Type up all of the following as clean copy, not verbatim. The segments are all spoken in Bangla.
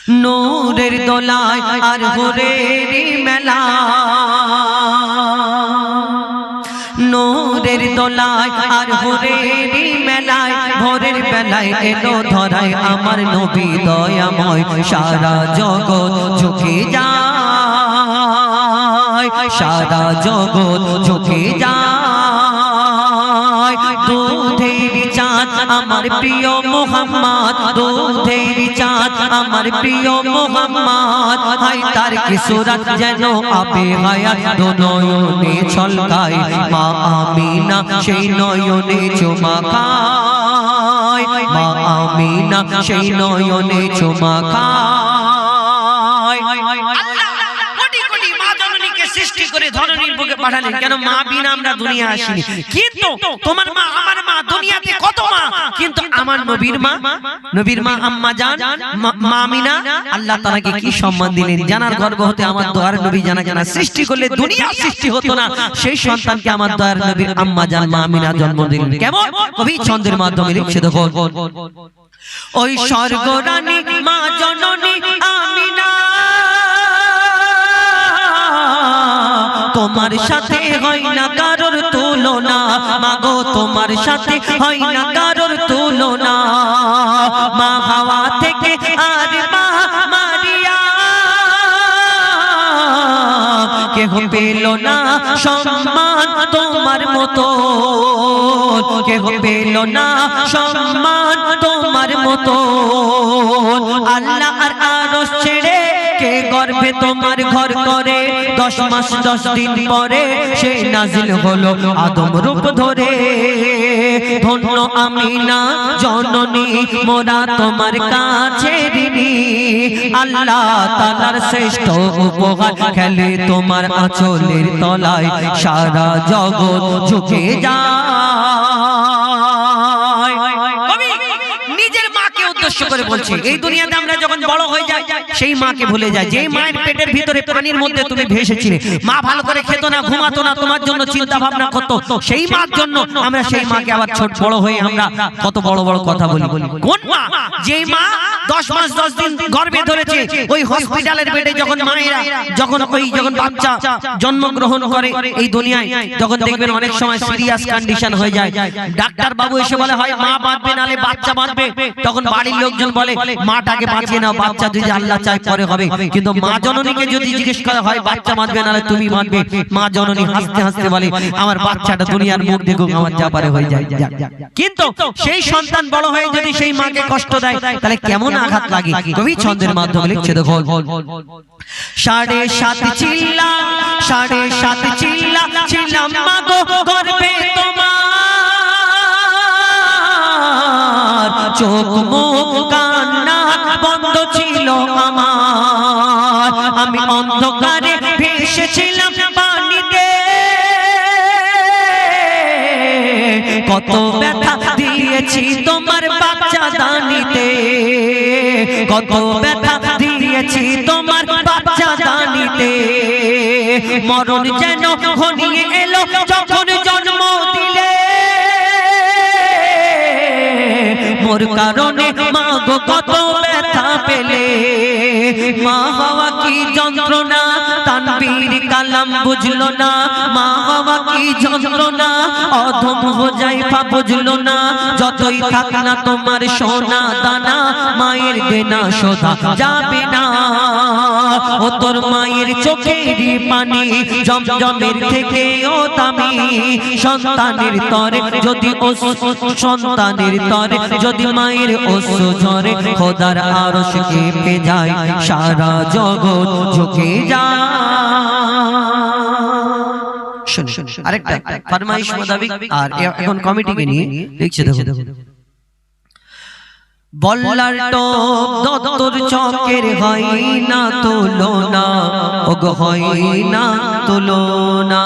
নূরের দোলায় আর হুরের মেলা, নূরের দোলায় আর হুরের মেলায় ভোরের বেলায় এলো ধরায় আমার নবী দয়াময়, সারা জগৎ ঝুঁকে যায়, সারা জগৎ ঝুঁকে যায়। দুধের চাঁদ আমার প্রিয় মোহাম্মদ, দুধের চাঁদ আমার প্রিয় মোহাম্মদ, হাই তার কি সুরত যেন আবে হায়াত দো নয়নে ছলকায়, মা আমিনা সেই নয়নে চুমা খায়, মা আমিনা সেই নয়নে চুমা খায়। সৃষ্টি করে ধরনীর বুকে পাঠালেন, কেন মা বিনা আমরা দুনিয়া আসিনি। কিন্তু তোমার মা আমার মা, দুনিয়াতে কত মা, কিন্তু আমার নবীর মা, নবীর মা আম্মা জান মা আমিনা আল্লাহ তাআলাকে কি সম্মান দিলেন। জানার গর্ব হতে আমার দয়ার নবী জানা জানা সৃষ্টি করলে দুনিয়া সৃষ্টি হতো না, সেই সন্তানকে আমার দয়ার নবীর আম্মা জান মা আমিনা জন্ম দিলেন। কেমন কবি ছন্দের মাধ্যমে লিখছে দেখো, ওই স্বর্গরানী মা জননী আমিনা তোমার সাথে হয় না কারোর তুলনা, মাগো তোমার সাথে হয় না কারোর তুলনা। মা হাওয়া থেকে আর মা মারিয়া কেহ পেল না সম্মান তোমার মতো, কেহ পেল না সম্মান তোমার মতো। আল্লাহ আর আরশ ছেড়ে কে গর্ভে তোমার ঘর করে, 10 মাস 10 দিন পরে সেই নাজিল হলো আদম রূপ ধরে। ধন্য আমিনা জননী মোরা তোমার কাছে ঋণী, আল্লাহ তাআলার শ্রেষ্ঠ উপহার খেলে তোমার আঁচলের তলায়, সারা জগৎ ঝুঁকে যায়। নিজের মাকে উদ্দেশ্য করে বলছি, এই দুনিয়াতে আমরা যখন বড় হয়ে যাই সেই মাকে ভুলে যাই, যে মায়ের পেটের ভিতরে পানির মধ্যে তুমি ভেসেছিলে, মা ভালো করে খেতো না, ঘুমাতো না, তোমার জন্য চিন্তা ভাবনা করতো, সেই মার জন্য আমরা সেই মাকে আবার ছোট বড় হয়ে আমরা কত বড় বড় কথা বলি। কোন মা? যেই মা 10 মাস 10 দিন গর্ভে ধরেছে, ওই হসপিটালের বেডে যখন মায়েরা যখন বাচ্চা জন্মগ্রহণ করে এই দুনিয়ায়, যখন দেখবেন অনেক সময় সিরিয়াস কন্ডিশন হয়ে যায়, ডাক্তার বাবু এসে বলে হয় মা বাঁচবে নালে বাচ্চা বাঁচবে, তখন বাড়ির লোকজন বলে মাটাকে বাঁচিয়ে নাও, বাচ্চা যদি আল্লাহ চায় পরে হবে। কিন্তু মা জননীকে যদি জিজ্ঞেস করা হয় বাচ্চা বাঁচবে নালে তুমি বাঁচবে, মা জননী হাসতে হাসতে বলে আমার বাচ্চাটা দুনিয়ার মুখ দেখুক, আমার যা পারে হয়ে যায়। কিন্তু সেই সন্তান বড় হয়ে যদি সেই মাকে কষ্ট দেয় তাহলে কেমন আঘাত লাগে। কবি ছন্দের মাধ্যমে লিখছে দেখো, 7.5 চিল্লা 7.5 চিল্লা ছিলাম মাগো গর্ভে তোমার, চোখ মুখ কান্না বন্ধ ছিল আমার, আমি অন্ধকারে ভেসেছিলাম পানিতে, কত ব্যথা দিয়েছি তোমার বাচ্চা দানিতে, কত ব্যথা দিয়েছি তোমার বাচ্চা দানিতে। মরণ যেন ঘনিয়ে এলো যখন জন্ম দিলে, মোর কারণে মা গো কত ব্যথা পেলে। মা হওয়া কি যন্ত্রণা তানবীর কালাম বুঝলো না, মা হওয়া কি যন্ত্রণা অধম হুজাইফা বুঝলো না। যতই থাক না তোমার সোনা দানা, মায়ের দেনা শোধা যাবে না। ও তোর মায়ের চোখের পানি জমজমের থেকে ও দামি, সন্তানের তরে যদি সন্তানের তরে যদি মায়ের অশ্রু ঝরে, খোদার আরশ কেঁপে যায়, সারা জগৎ ঝুঁকে যায়। আরেকটা ফরমাইশ মোতাবেক আর এখন কমিটিকে নিয়ে লিখছে দেখো, বল্লার টপ দত্তর চকের হয় না তুলনা, ওগো হয় না তুলনা।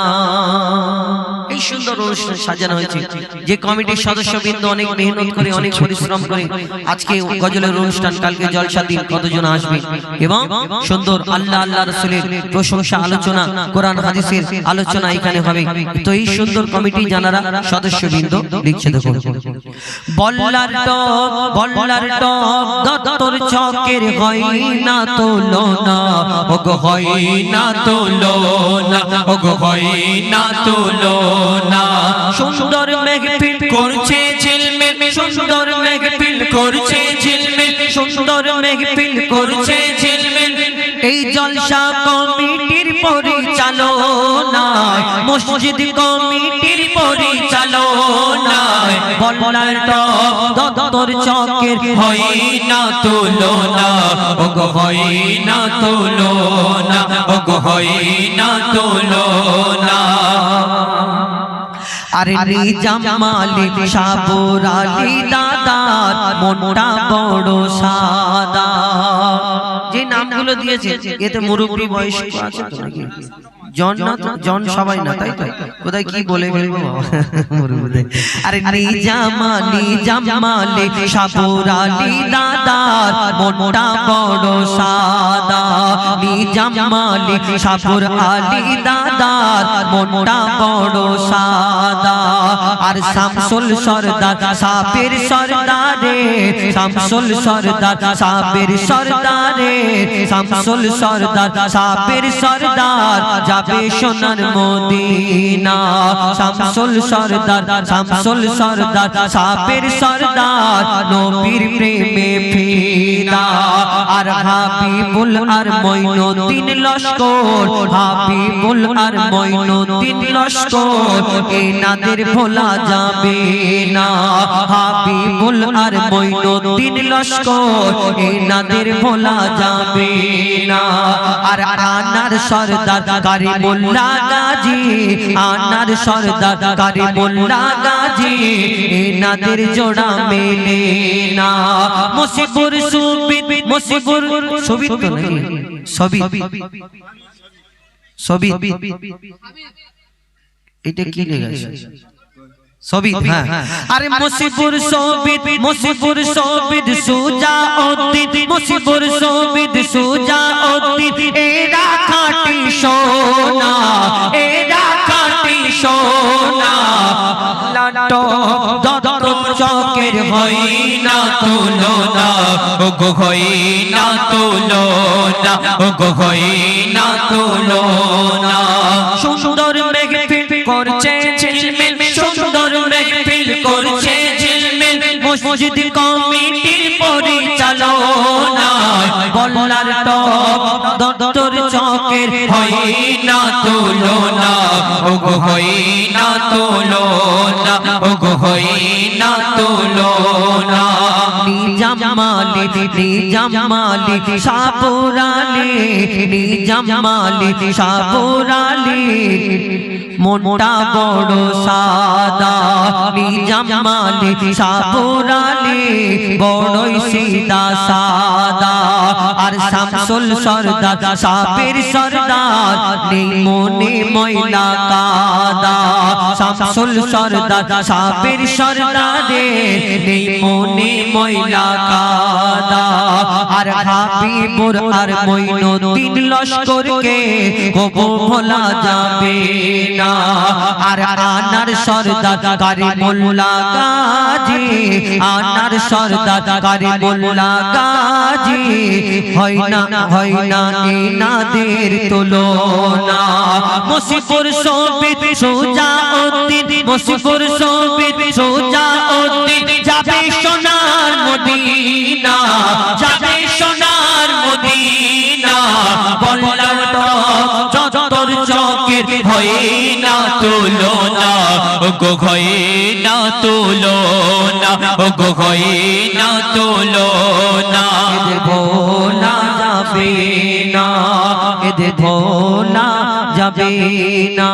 এই সুন্দর অনুষ্ঠান সাজানো হয়েছে। যে কমিটির সদস্যবৃন্দ অনেক মেহনত করে, অনেক পরিশ্রম করে আজকে গজলের অনুষ্ঠান, কালকে জলসা দিন, কতজন আসবে এবং সুন্দর আল্লাহ আল্লাহ রাসূলের প্রশংসা আলোচনা, কোরআন হাদিসের আলোচনা এখানে হবে। তো এই সুন্দর কমিটি জানারা সদস্যবৃন্দ লিখছে, দেখুন। বল্লার টপ দত্তর চকের হয় না তুলনা, ওগো হয় না তুলনা, ওগো হয় না তুলনা। সুন্দর মেহফিল করছে ঝিলমিল, সুন্দর মেহফিল করছে ঝিলমিল, সুন্দর মেহফিল করছে ঝিলমিল। এই জলসা কমিটির পরিচালনায়, মসজিদ কমিটির পরিচালনায়, বল্লার টপ দত্তর চকের হয় না তুলনা, ওগো হয় না তুলনা, ওগো হয় না তুলনা। আরে নিজাম মালিক সাবর আলী দাদার মনটা বড় সাদা। যে নামগুলো দিয়েছে এতে মুরব্বী বয়স্ক আছে তো নাকি? জন না তো, জন সবাই না, তাই তো? কোথায় কি বলে ফেলবো মুরব্বীদের। আরে নিজাম মালিক সাবর আলী দাদার মনটা বড় সাদা। নিজাম মালিক সাবর আলী দাদার মনটা বড় সাদা। আর শামসুল সরদার সাবের সরদারে, শামসুল সরদার সাবের সরদারে, শামসুল সরদার সাবের সরদার যাবে সোনার মদিনা। শামসুল সরদার সাবের সরদার নবীর প্রেমে ফিদা। আর হাবিবুল আর মঈনুদ্দিন লস্কর, হাবিবুল আর মঈনুদ্দিন লস্কর এনাদের ভোলা যাবে না। হাবিবুল আর মঈনুদ্দিন লস্কর এনাদের ভোলা যাবে না। আর আনার সরদার কারিমুল্লাহ গাজী, আনার সরদার কারিমুল্লাহ গাজী এনাদের জোড়া মেলে না। মুসিবুর সুবিদ, মুসিবুর সুবিদ তো নাকি? সবিদ, সবিদ এটা কি লেখা? সবিদ, হ্যাঁ। আরে মুসিবুর সবিদ সুজাউদ্দিন, মুসিবুর সবিদ সুজাউদ্দিন এরা খাঁটি সোনা, এরা খাঁটি সোনা। দত্তর চকের হয় না তুলনা, ওগো হয় না তুলনা, ওগো হয় না তুলনা। সুন্দর মেহফিল করছে ঝিলমিল, সুন্দর মেহফিল করছে ঝিলমিল, মসজিদ কমিটির পরিচালনায়। বল্লার টপ দত্তর চকের হয় না তুলনা, ওগো হয় না তুলনা, ওগো হয় না তুলনা। নিজাম মালিক সাবর আলী, নিজাম মালিক সাবর আলী মনটা বড় সাদা। নিজাম মালিক সাবর আলী বড়ই সিধা সাদা। আর শামসুল সরদার সাবের সরদার নেই মনে ময়লা কাদা। শামসুল সরদার সাবের সরদারে নেই মনে ময়লা কাদা। আর হাবিবুর আর মঈনুদ্দিন লস্করকে কবু ভোলা যাবে না। আর আনার সরদার কারিমুল্লাহ গাজী, আনার সরদার কারিমুল্লাহ গাজী হয় না এনাদের তুলনা। মুসিবুর সবিদ সুজাউদ্দিন, মুসিবুর সবিদ সুজাউদ্দিন যাবে সোনার মদিনা, যাবে সোনার মদিনা। বল্লার টপ দত্তর চকের হয় না তুলনা, ওগো হয় না তুলনা, ওগো হয় না তুলনা। এদের ভোলা যাবে না, এদের ভোলা যাবে না।